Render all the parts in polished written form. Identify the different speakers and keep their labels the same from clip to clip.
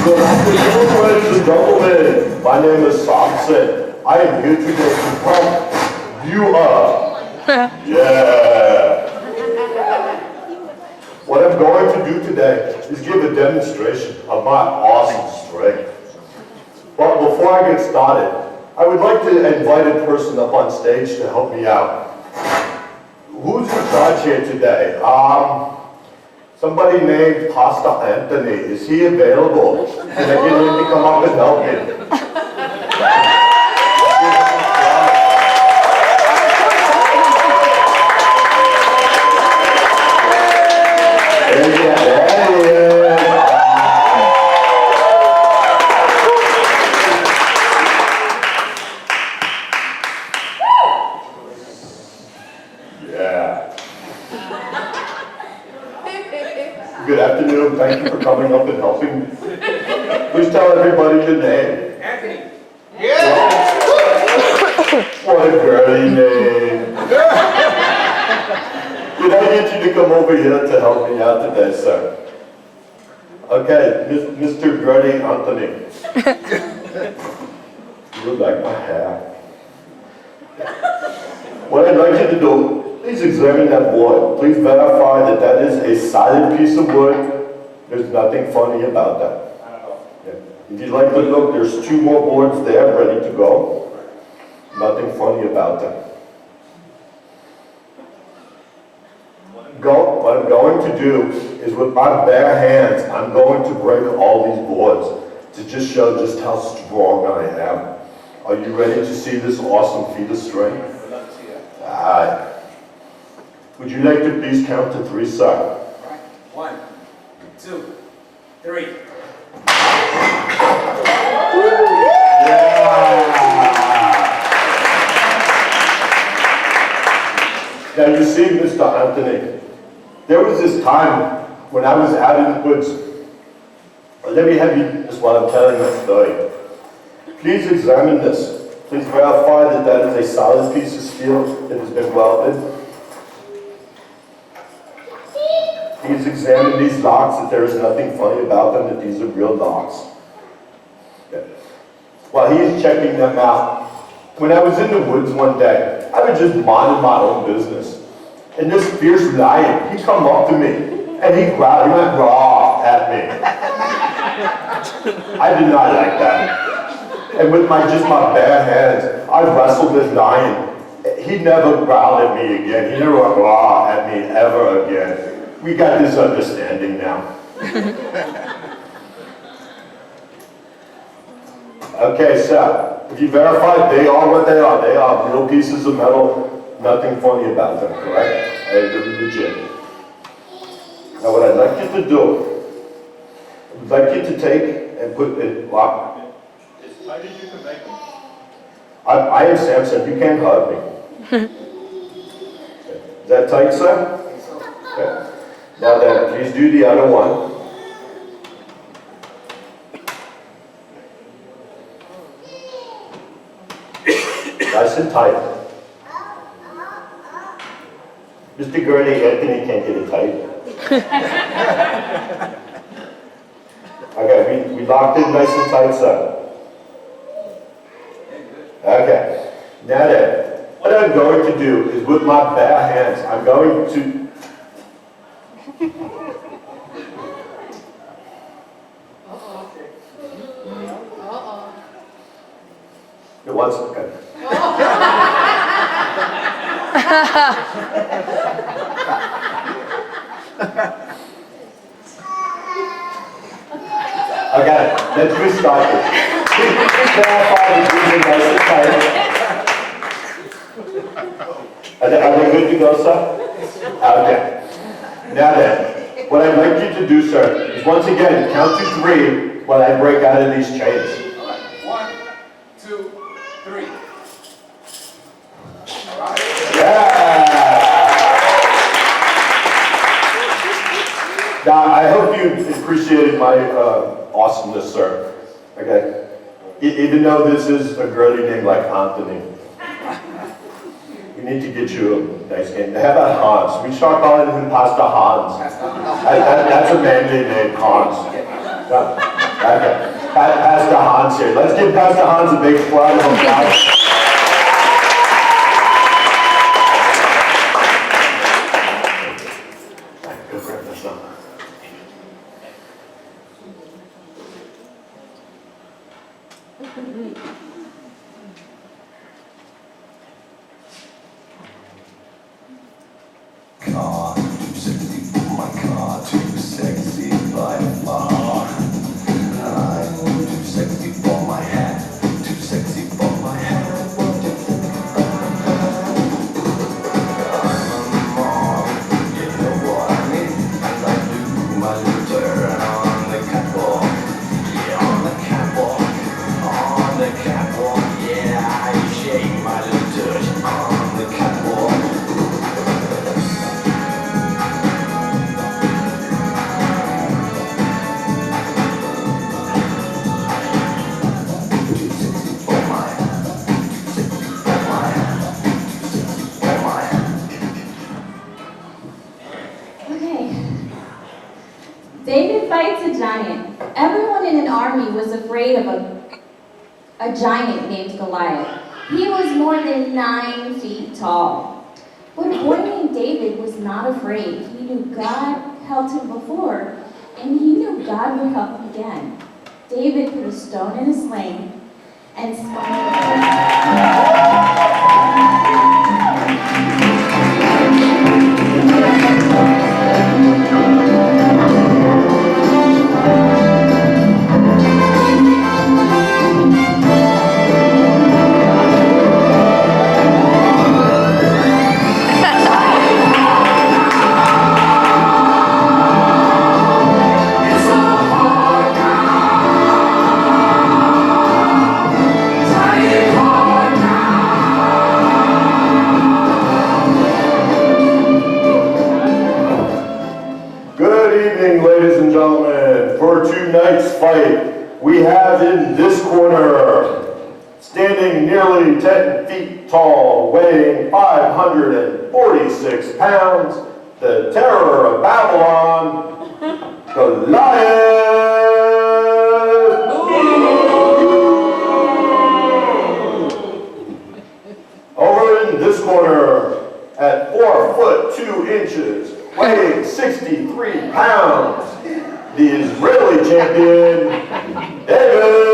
Speaker 1: Good afternoon, ladies and gentlemen. My name is Samson. I am here today to pump you up. Yeah. What I'm going to do today is give a demonstration of my awesome strength. But before I get started, I would like to invite a person up on stage to help me out. Who's in charge here today? Somebody named Pastor Anthony. Is he available? Can I get him to come up and help me? Good afternoon. Thank you for coming up and helping. Please tell everybody your name.
Speaker 2: Anthony. Yeah.
Speaker 1: What a girly name. Did I get you to come over here to help me out today, sir? Okay, Mr. Girly Anthony. You like my hair. What I'd like you to do, please examine that board. Please verify that that is a solid piece of wood. There's nothing funny about that. Yeah. If you'd like to look, there's 2 more boards there ready to go. Nothing funny about them. What I'm going to do is with my bare hands, I'm going to break all these boards to just show just how strong I am. Are you ready to see this awesome feat of strength? Alright. Would you like to please count to 3, sir?
Speaker 2: 1, 2, 3.
Speaker 1: Now you see, Mr. Anthony, there was this time when I was out in the woods. Let me have you just while I'm telling that story. Please examine this. Please verify that that is a solid piece of steel that has been welded. Please examine these locks, that there is nothing funny about them, that these are real locks. Okay. While he is checking them out, when I was in the woods one day, I was just minding my own business. And this fierce lion, he come up to me, and he growled, he went raw at me. I did not like that. And with my bare hands, I wrestled this lion. He never growled at me again. He never went raw at me ever again. We got this understanding now. Okay, so if you verify they are what they are. They are real pieces of metal, nothing funny about them, correct? They're legit. Now what I'd like you to do, I'd like you to take and put it lock. As tight as you can make them. I am Samson, you can't hurt me. Is that tight, sir? Okay. Now then, please do the other one. Nice and tight. Mr. Gurney, Anthony can't get it tight. Okay, we locked it nice and tight, sir. Okay, now then, what I'm going to do is with my bare hands, I'm going to One second. Okay, let's restart it. Please verify that these are nice and tight. Are they good to go, sir? Okay. Now then, what I'd like you to do, sir, is once again count to 3 while I break out of these chains.
Speaker 2: 1, 2, 3.
Speaker 1: Now, I hope you appreciated my awesomeness, sir. Okay? Even though this is a girly name like Anthony, we need to get you a nice name. How about Hans? We start calling him Pastor Hans. That's a manly name, Hans. Yeah. Pastor Hans here. Let's give Pastor Hans a big round of applause. Go grab this up.
Speaker 3: Car, too sexy for my car, too sexy by far. I'm too sexy for my hat, too sexy for my hat. What do you think about that? I'm a mom, you know what I mean? And I do my little turn on the catwalk. Yeah, on the catwalk, on the catwalk. Yeah, I shake my little touch on the catwalk.
Speaker 4: Okay. David fights a giant. Everyone in an army was afraid of a giant named Goliath. He was more than 9 feet tall. But a boy named David was not afraid. He knew God helped him before, and he knew God would help him again. David put a stone in a sling and spun it.
Speaker 1: Good evening, ladies and gentlemen. For tonight's fight, we have in this corner, standing nearly 10 feet tall, weighing 546 pounds, the terror of Babylon, Goliath! Over in this corner, at 4 foot 2 inches, weighing 63 pounds, the Israeli champion, David!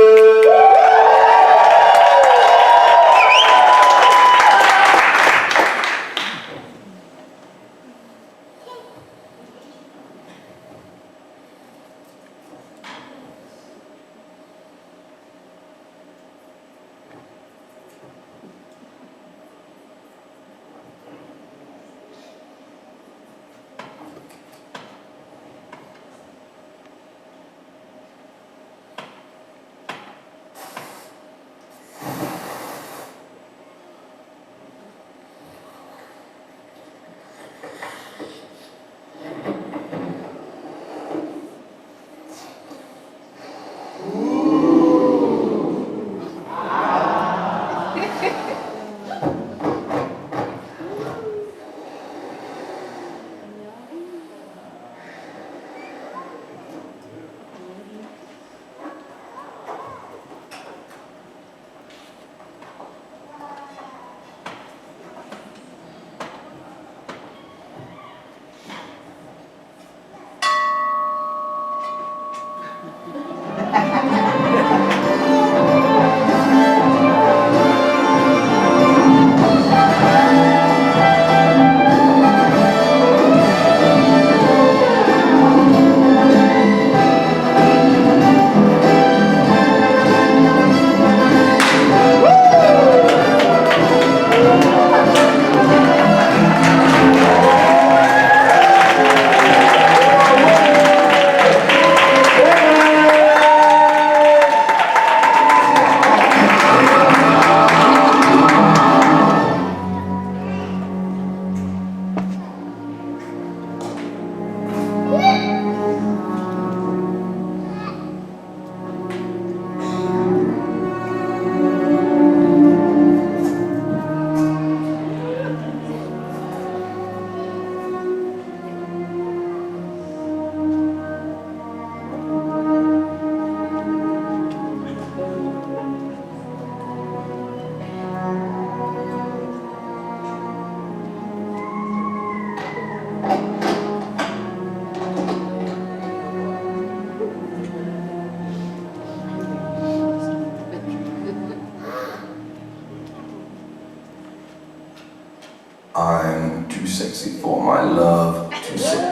Speaker 3: sexy for my love, too sexy.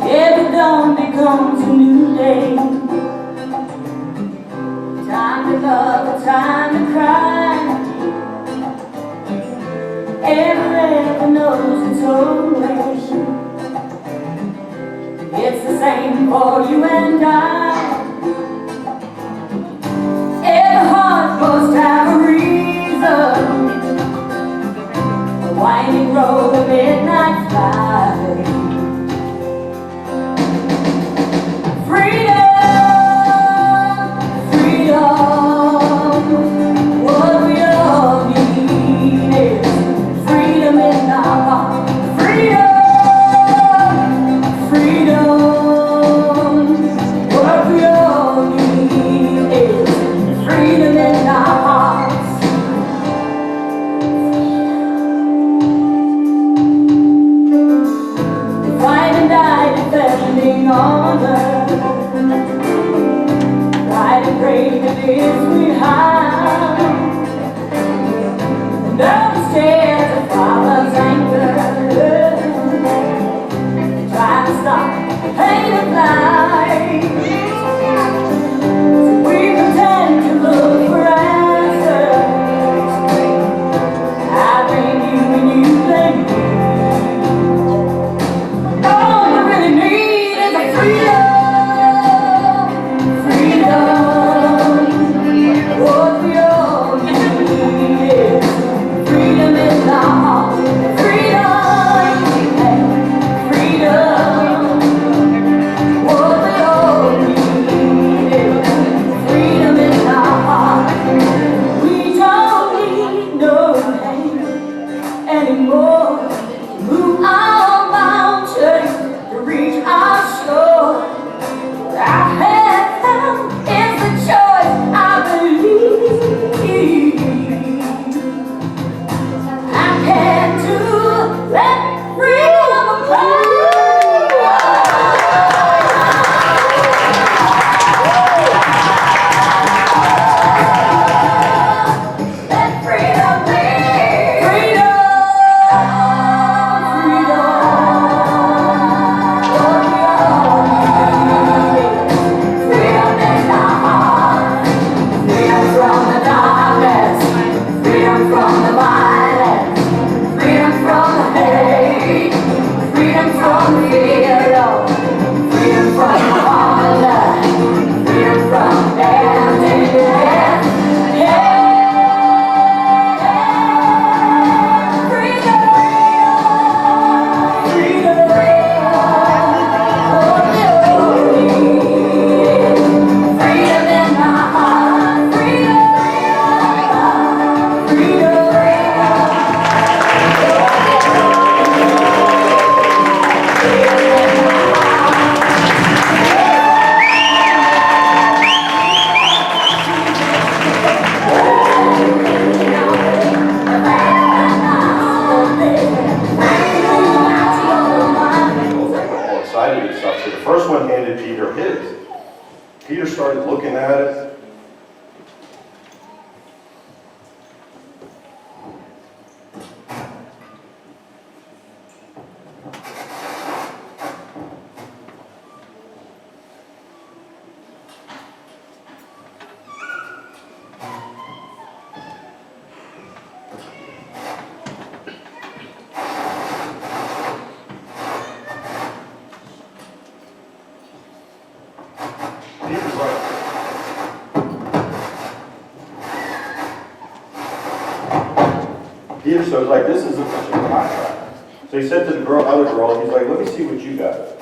Speaker 5: Every dawn becomes a new day. Time to love, a time to cry. Every knows its own way. It's the same for you and I. Every heart must have a reason. The winding road, the midnight flight.
Speaker 1: Peter started looking at it. Peter's like, Peter started like, this isn't such a contract. So he said to the girl, other girl, he's like, let me see what you got.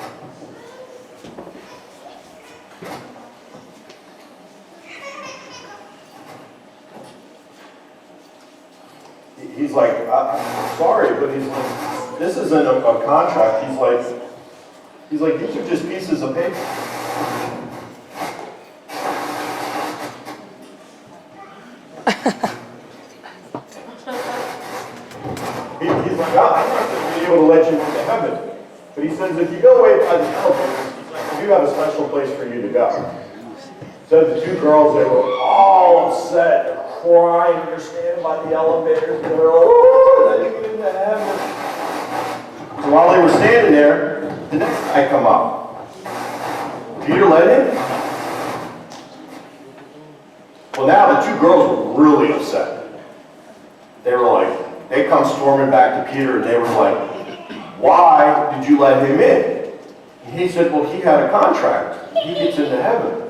Speaker 1: He like, I'm sorry, but he's like, this isn't a contract. He's like, these are just pieces of paper. He's like, I'm not going to be able to let you into heaven. But he says, if you go away by the elevator, I do have a special place for you to go. So the two girls, they were all upset, they're crying, they're standing by the elevator, and they're like, oh, let me get into heaven. So while they were standing there, the next guy come up. Peter let him. Well, now the two girls were really upset. They were like, they come storming back to Peter, and they were like, why did you let him in? And he said, well, he had a contract. He gets into heaven.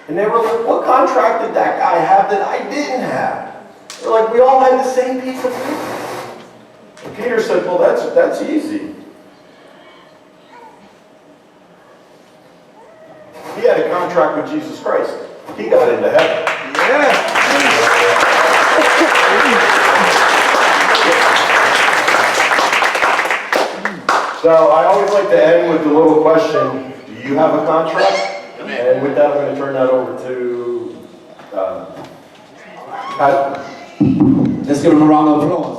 Speaker 1: And they were like, what contract did that guy have that I didn't have? They're like, we all had the same piece of paper. And Peter said, well, that's easy. He had a contract with Jesus Christ. He got into heaven. So I always like to end with the little question, do you have a contract? And with that, I'm going to turn that over to Pat.
Speaker 6: Let's give him a round of applause.